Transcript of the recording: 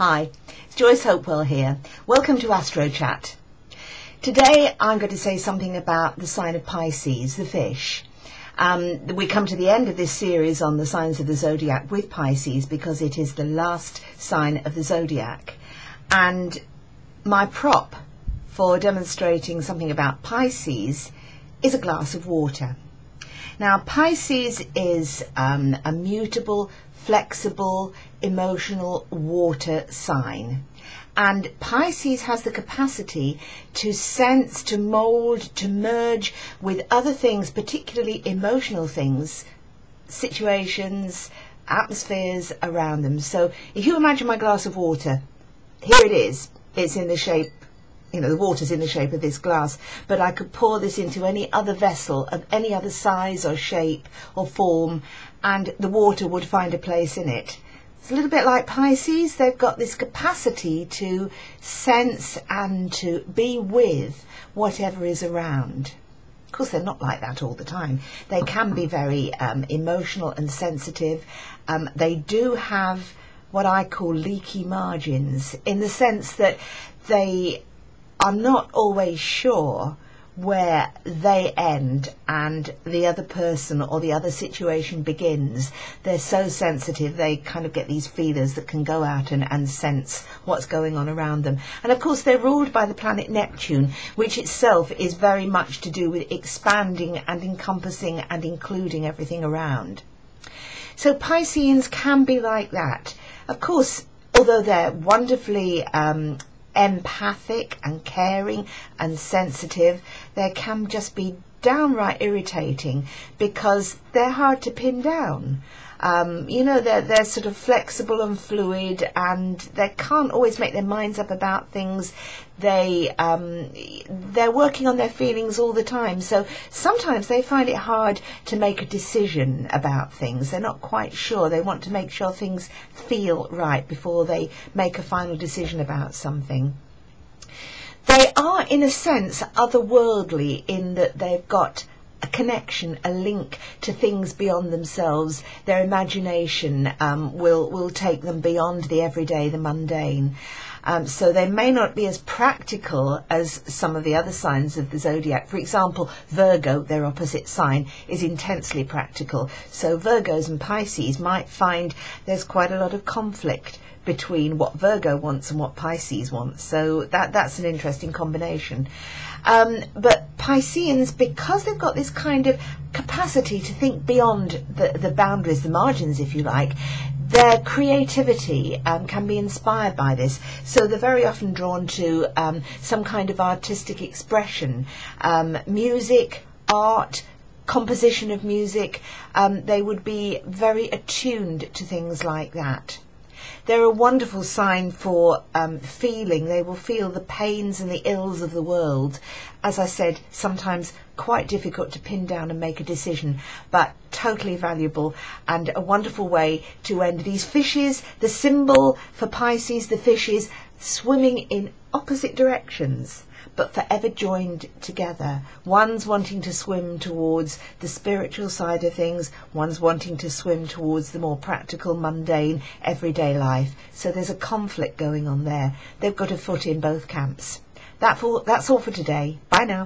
Hi, it's Joyce Hopewell here. Welcome to Astro Chat. Today I'm going to say something about the sign of Pisces, the fish. We come to the end of this series on the signs of the Zodiac with Pisces because it is the last sign of the Zodiac. And my prop for demonstrating something about Pisces is a glass of water. Now, Pisces is a mutable, flexible, emotional water sign. And Pisces has the capacity to sense, to mould, to merge with other things, particularly emotional things, situations, atmospheres around them. So if you imagine my glass of water, here it is. It's in the shape, the water's in the shape of this glass, but I could pour this into any other vessel of any other size or shape or form, and the water would find a place in it. It's a little bit like Pisces. They've got this capacity to sense and to be with whatever is around. Of course, they're not like that all the time. They can be very emotional and sensitive. They do have what I call leaky margins, in the sense that they are not always sure where they end and the other person or the other situation begins. They're so sensitive, they kind of get these feelers that can go out and sense what's going on around them. And of course, they're ruled by the planet Neptune, which itself is very much to do with expanding and encompassing and including everything around. So Pisceans can be like that. Of course, although they're wonderfully empathic and caring and sensitive, they can just be downright irritating because they're hard to pin down. They're sort of flexible and fluid, and they can't always make their minds up about things. They're working on their feelings all the time, so sometimes they find it hard to make a decision about things. They're not quite sure. They want to make sure things feel right before they make a final decision about something. They are, in a sense, otherworldly in that they've got a connection, a link to things beyond themselves. Their imagination will take them beyond the everyday, the mundane. So they may not be as practical as some of the other signs of the Zodiac. For example, Virgo, their opposite sign, is intensely practical. So Virgos and Pisces might find there's quite a lot of conflict between what Virgo wants and what Pisces wants. So that's an interesting combination. But Pisceans, because they've got this kind of capacity to think beyond the boundaries, the margins, if you like, their creativity can be inspired by this. So they're very often drawn to some kind of artistic expression, music, art, composition of music. They would be very attuned to things like that. They're a wonderful sign for feeling. They will feel the pains and the ills of the world. As I said, sometimes quite difficult to pin down and make a decision, but totally valuable and a wonderful way to end. These fishes, the symbol for Pisces, the fishes, swimming in opposite directions, but forever joined together. One's wanting to swim towards the spiritual side of things, one's wanting to swim towards the more practical, mundane, everyday life. So there's a conflict going on there. They've got a foot in both camps. That's all for today. Bye now.